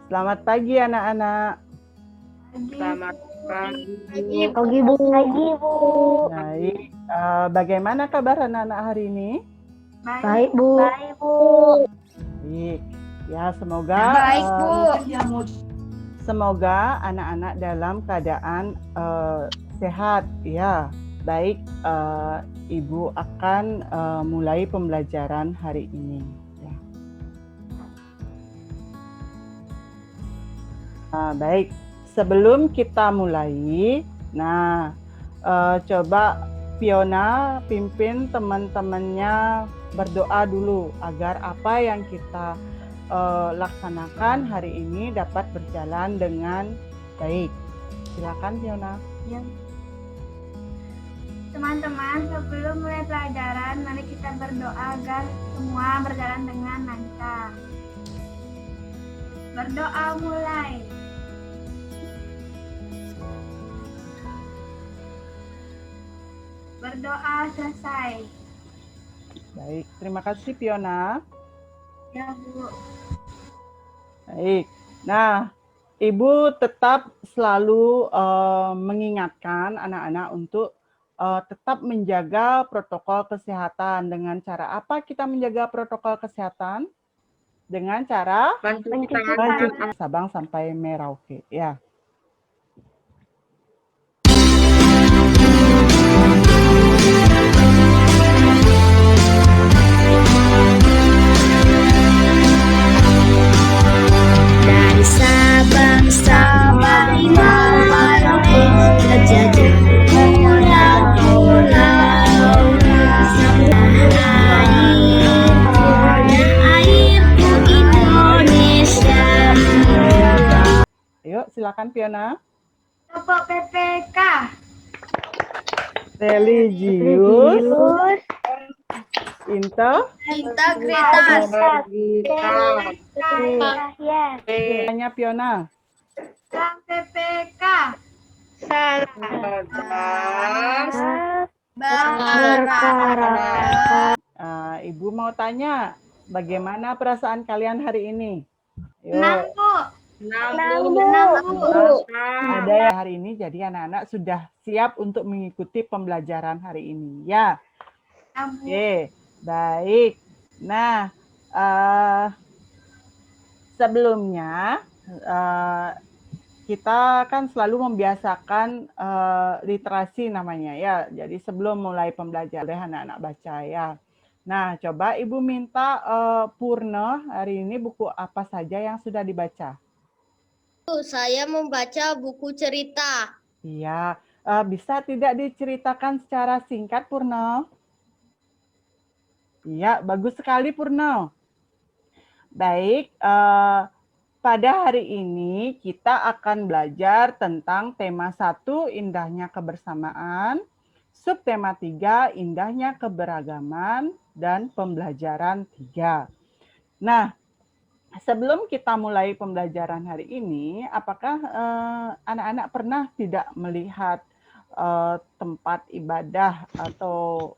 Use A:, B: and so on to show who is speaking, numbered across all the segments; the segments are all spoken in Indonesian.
A: Selamat pagi anak-anak.
B: Selamat pagi, Bu.
C: Pagi, Bu. Pagi, Bu.
A: Baik, bagaimana kabar anak-anak hari ini?
C: Baik, Bu. Baik, Bu.
A: Baik, ya semoga semoga anak-anak dalam keadaan sehat. Ya, baik. Ibu akan mulai pembelajaran hari ini. Ya. Baik. Sebelum kita mulai, coba Fiona pimpin teman-temannya berdoa dulu agar apa yang kita laksanakan hari ini dapat berjalan dengan baik. Silakan Fiona.
D: Ya. Teman-teman, sebelum mulai pelajaran, mari kita berdoa agar semua berjalan dengan lancar. Berdoa mulai. Berdoa selesai.
A: Baik, terima kasih Fiona.
D: Ya, Bu.
A: Baik. Nah, Ibu tetap selalu mengingatkan anak-anak untuk tetap menjaga protokol kesehatan. Dengan cara apa kita menjaga protokol kesehatan? Dengan cara
B: Mencuci
A: mencuci Sabang sampai Merauke. Ya.
E: Dari Sabang sampai Merauke, terjajah pulau-pulau, airku Indonesia.
A: Ayo, silakan Fiona.
D: Kelompok PPK.
A: Religius,
D: Integritas.
A: Tanya Fiona.
D: Bank PPK.
A: Ibu mau tanya, bagaimana perasaan kalian hari ini?
D: Senang, Bu.
A: Ada yang hari ini, jadi anak-anak sudah siap untuk mengikuti pembelajaran hari ini, ya? Oke, baik. Nah, sebelumnya kita kan selalu membiasakan literasi namanya, ya. Jadi sebelum mulai pembelajaran anak-anak baca, ya. Nah, coba Ibu minta Purna hari ini buku apa saja yang sudah dibaca?
E: Saya membaca buku cerita.
A: Iya, bisa tidak diceritakan secara singkat, Purno? Iya, bagus sekali, Purno. Baik, pada hari ini kita akan belajar tentang tema 1, indahnya kebersamaan, subtema 3, indahnya keberagaman, dan pembelajaran 3. Nah, sebelum kita mulai pembelajaran hari ini, apakah anak-anak pernah tidak melihat tempat ibadah atau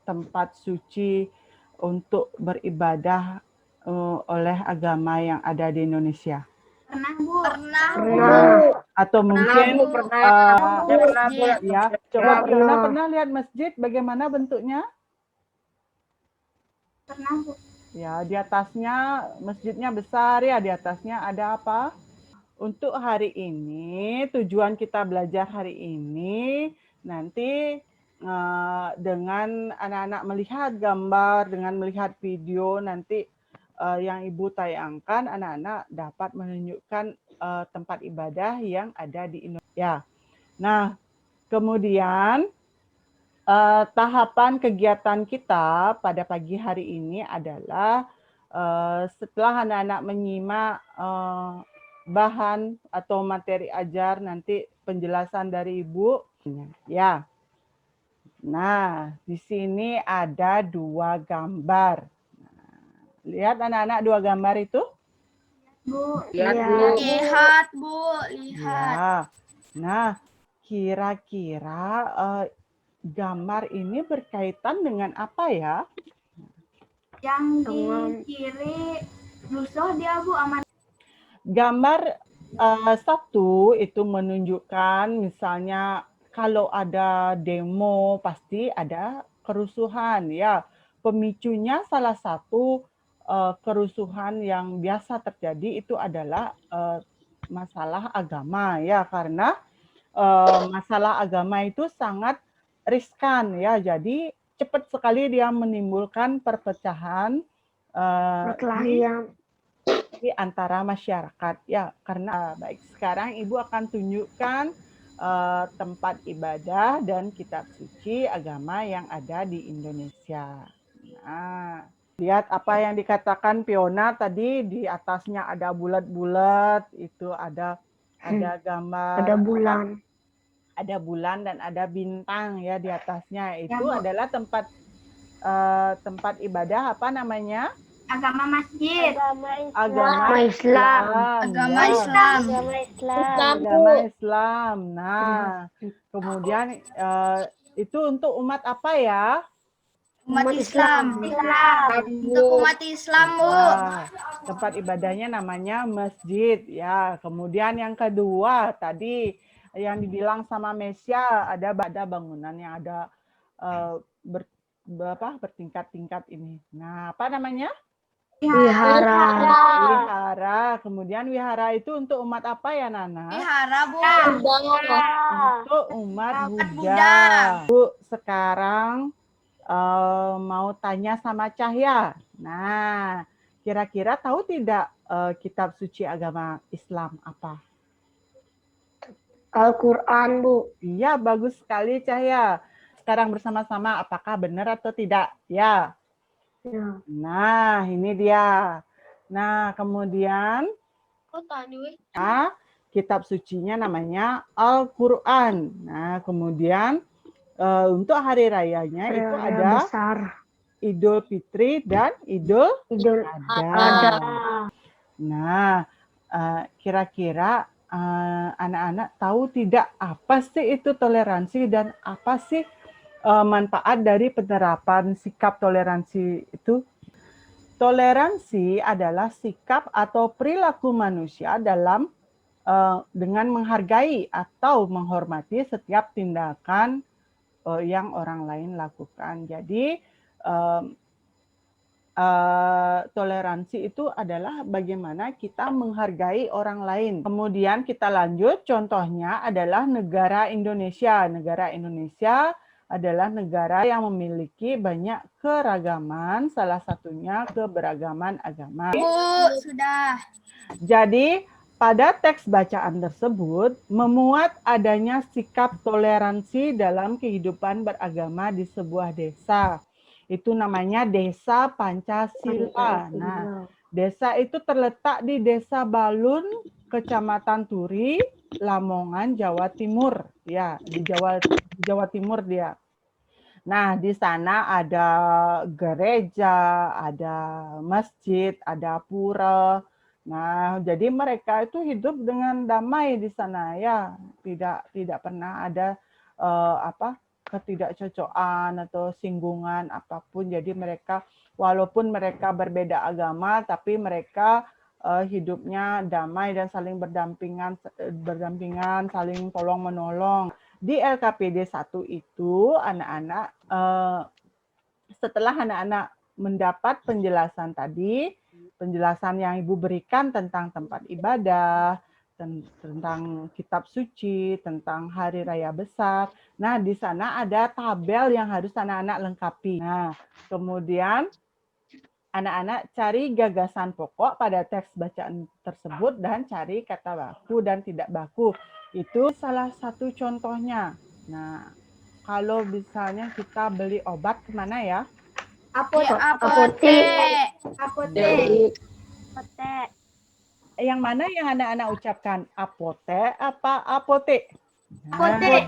A: tempat suci untuk beribadah oleh agama yang ada di Indonesia?
D: Pernah, Bu.
A: Atau mungkin ya, coba pernah lihat masjid bagaimana bentuknya?
D: Pernah, Bu.
A: Ya, di atasnya masjidnya besar ya, di atasnya ada apa? Untuk hari ini, tujuan kita belajar hari ini nanti dengan anak-anak melihat gambar, dengan melihat video nanti yang Ibu tayangkan, anak-anak dapat menunjukkan tempat ibadah yang ada di Indonesia. Nah, kemudian tahapan kegiatan kita pada pagi hari ini adalah setelah anak-anak menyimak bahan atau materi ajar nanti penjelasan dari Ibu. Ya. Nah, di sini ada 2 gambar. Lihat anak-anak 2 gambar itu?
D: Bu.
E: Lihat, Bu. Lihat.
A: Ya. Nah, kira-kira gambar ini berkaitan dengan apa ya?
D: Yang di kiri rusuh dia, Bu, aman.
A: Gambar satu itu menunjukkan misalnya kalau ada demo pasti ada kerusuhan ya. Pemicunya salah satu kerusuhan yang biasa terjadi itu adalah masalah agama ya, karena masalah agama itu sangat riskan ya. Jadi cepat sekali dia menimbulkan perpecahan di antara masyarakat ya. Karena baik, sekarang Ibu akan tunjukkan tempat ibadah dan kitab suci agama yang ada di Indonesia. Nah, lihat apa yang dikatakan Fiona tadi, di atasnya ada bulat-bulat, itu ada gambar, ada bulan dan ada bintang ya di atasnya. Itu adalah tempat ibadah apa namanya?
D: Agama masjid.
A: Agama Islam. Nah, kemudian itu untuk umat apa ya?
E: Umat Islam. Untuk umat Islam, Bu.
A: Nah, tempat ibadahnya namanya masjid ya. Kemudian yang kedua tadi yang dibilang sama Mesya, ada bangunan yang ada bertingkat-tingkat ini. Nah, apa namanya? Wihara. Kemudian wihara itu untuk umat apa ya, Nana?
E: Wihara, Bu.
A: Untuk umat Buddha. Bu, sekarang mau tanya sama Cahya. Nah, kira-kira tahu tidak kitab suci agama Islam apa?
C: Al-Quran, Bu.
A: Iya, bagus sekali Cahya. Sekarang bersama-sama, apakah benar atau tidak? Ya. Nah, ini dia. Nah, kemudian kitab sucinya namanya Al-Quran. Nah, kemudian untuk hari rayanya itu ada Idul Fitri dan Idul Adha. Nah, kira-kira anak-anak tahu tidak apa sih itu toleransi dan apa sih manfaat dari penerapan sikap toleransi itu? Toleransi adalah sikap atau perilaku manusia dalam dengan menghargai atau menghormati setiap tindakan yang orang lain lakukan. Jadi toleransi itu adalah bagaimana kita menghargai orang lain. Kemudian kita lanjut, contohnya adalah negara Indonesia. Negara Indonesia adalah negara yang memiliki banyak keragaman, salah satunya keberagaman agama.
E: Bu, sudah.
A: Jadi, pada teks bacaan tersebut memuat adanya sikap toleransi dalam kehidupan beragama di sebuah desa. Itu namanya Desa Pancasila. Nah, desa itu terletak di Desa Balun, Kecamatan Turi, Lamongan, Jawa Timur. Ya, di Jawa Timur dia. Nah, di sana ada gereja, ada masjid, ada pura. Nah, jadi mereka itu hidup dengan damai di sana ya. Tidak pernah ada ketidakcocokan atau singgungan apapun. Jadi mereka walaupun mereka berbeda agama tapi mereka hidupnya damai dan saling berdampingan, saling tolong-menolong. Di LKPD 1 itu anak-anak setelah anak-anak mendapat penjelasan tadi, penjelasan yang Ibu berikan tentang tempat ibadah, tentang kitab suci, tentang hari raya besar. Nah, di sana ada tabel yang harus anak-anak lengkapi. Nah, kemudian anak-anak cari gagasan pokok pada teks bacaan tersebut dan cari kata baku dan tidak baku. Itu salah satu contohnya. Nah, kalau misalnya kita beli obat kemana ya?
E: Apotek.
A: Yang mana yang anak-anak ucapkan? Apotek apa apotek?
E: Apotek.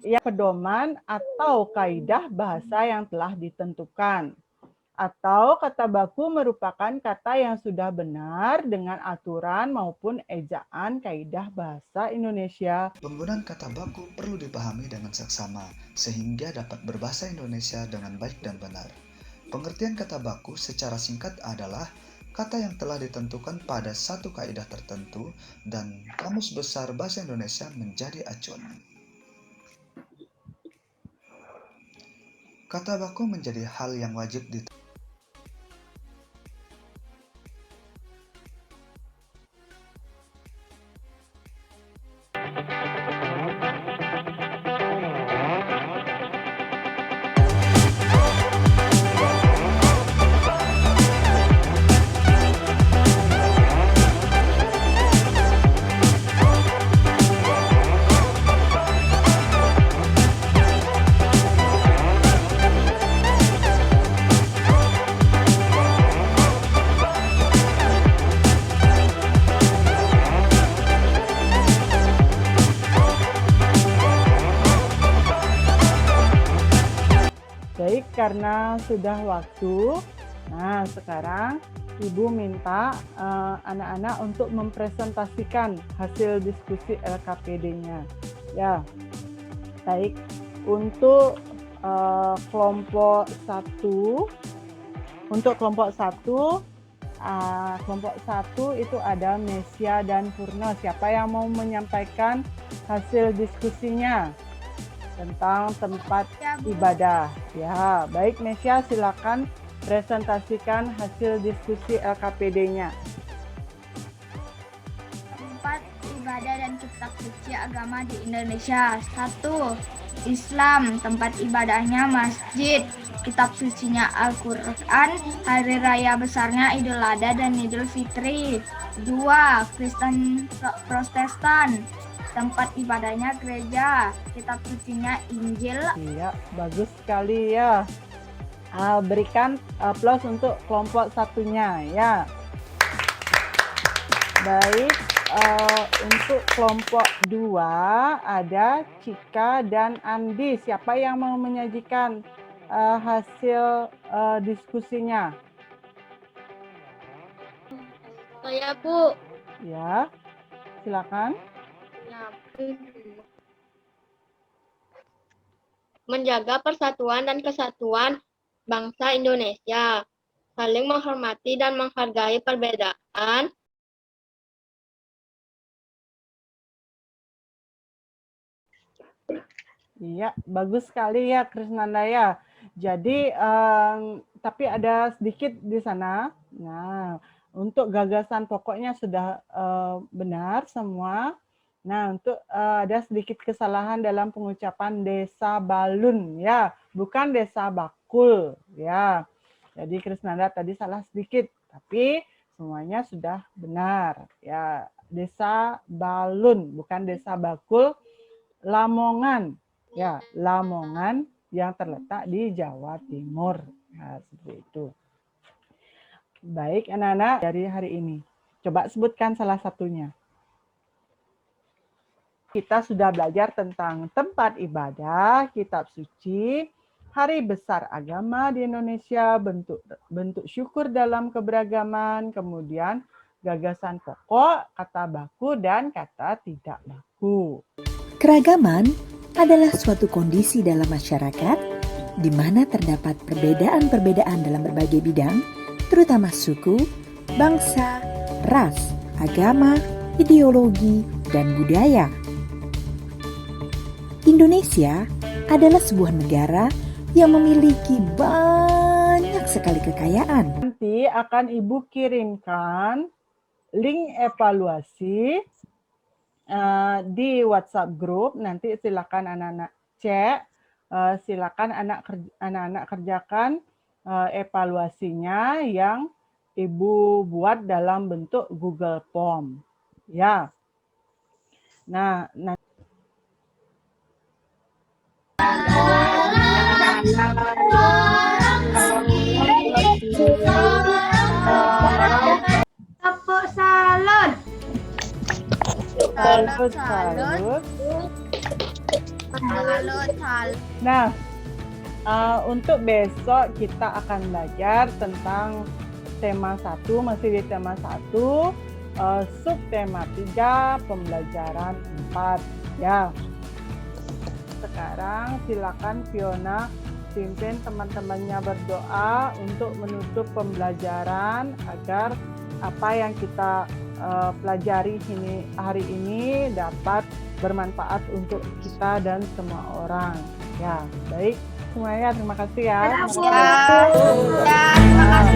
A: Yang pedoman atau kaidah bahasa yang telah ditentukan. Atau kata baku merupakan kata yang sudah benar dengan aturan maupun ejaan kaidah bahasa Indonesia.
F: Penggunaan kata baku perlu dipahami dengan seksama sehingga dapat berbahasa Indonesia dengan baik dan benar. Pengertian kata baku secara singkat adalah kata yang telah ditentukan pada satu kaidah tertentu dan Kamus Besar Bahasa Indonesia menjadi acuan. Kata baku menjadi hal yang wajib
A: Baik, karena sudah waktu, nah sekarang Ibu minta anak-anak untuk mempresentasikan hasil diskusi LKPD-nya. Ya, baik. Untuk kelompok 1, kelompok 1 itu ada Mesya dan Purno. Siapa yang mau menyampaikan hasil diskusinya tentang tempat ibadah? Ya, baik Mesya, silakan presentasikan hasil diskusi LKPD-nya.
E: Tempat ibadah dan kitab suci agama di Indonesia. 1. Islam, tempat ibadahnya masjid, kitab sucinya Al-Quran, hari raya besarnya Idul Adha dan Idul Fitri. 2. Kristen Protestan, tempat ibadahnya gereja, kitab sucinya Injil.
A: Iya, bagus sekali ya. Berikan aplaus untuk kelompok 1-nya ya. Baik, untuk kelompok 2 ada Cika dan Andi. Siapa yang mau menyajikan hasil diskusinya?
B: Saya, Bu.
A: Ya, silakan.
B: Menjaga persatuan dan kesatuan bangsa Indonesia, saling menghormati dan menghargai perbedaan,
A: Iya, bagus sekali ya Krisnanda ya. Jadi, tapi ada sedikit di sana. Nah, untuk gagasan pokoknya sudah benar semua. Nah, untuk ada sedikit kesalahan dalam pengucapan Desa Balun ya, bukan Desa Bakul ya. Jadi Krisnanda tadi salah sedikit, tapi semuanya sudah benar ya. Desa Balun, bukan Desa Bakul, Lamongan ya, Lamongan yang terletak di Jawa Timur. Nah, seperti itu. Baik anak-anak, dari hari ini coba sebutkan salah satunya. Kita sudah belajar tentang tempat ibadah, kitab suci, hari besar agama di Indonesia, bentuk syukur dalam keberagaman, kemudian gagasan pokok, kata baku, dan kata tidak baku.
G: Keragaman adalah suatu kondisi dalam masyarakat di mana terdapat perbedaan-perbedaan dalam berbagai bidang, terutama suku, bangsa, ras, agama, ideologi, dan budaya. Indonesia adalah sebuah negara yang memiliki banyak sekali kekayaan.
A: Nanti akan Ibu kirimkan link evaluasi di WhatsApp grup. Nanti silakan anak-anak cek, silakan anak-anak kerjakan evaluasinya yang Ibu buat dalam bentuk Google Form. Ya. Nah,
D: Tepuk salut.
A: salut. Nah, untuk besok kita akan belajar tentang tema 1, masih di tema 1, subtema 3, pembelajaran 4 ya. Sekarang silakan Fiona pimpin teman-temannya berdoa untuk menutup pembelajaran agar apa yang kita pelajari hari ini dapat bermanfaat untuk kita dan semua orang. Ya, baik semuanya, terima kasih ya.
E: Ya, terima kasih.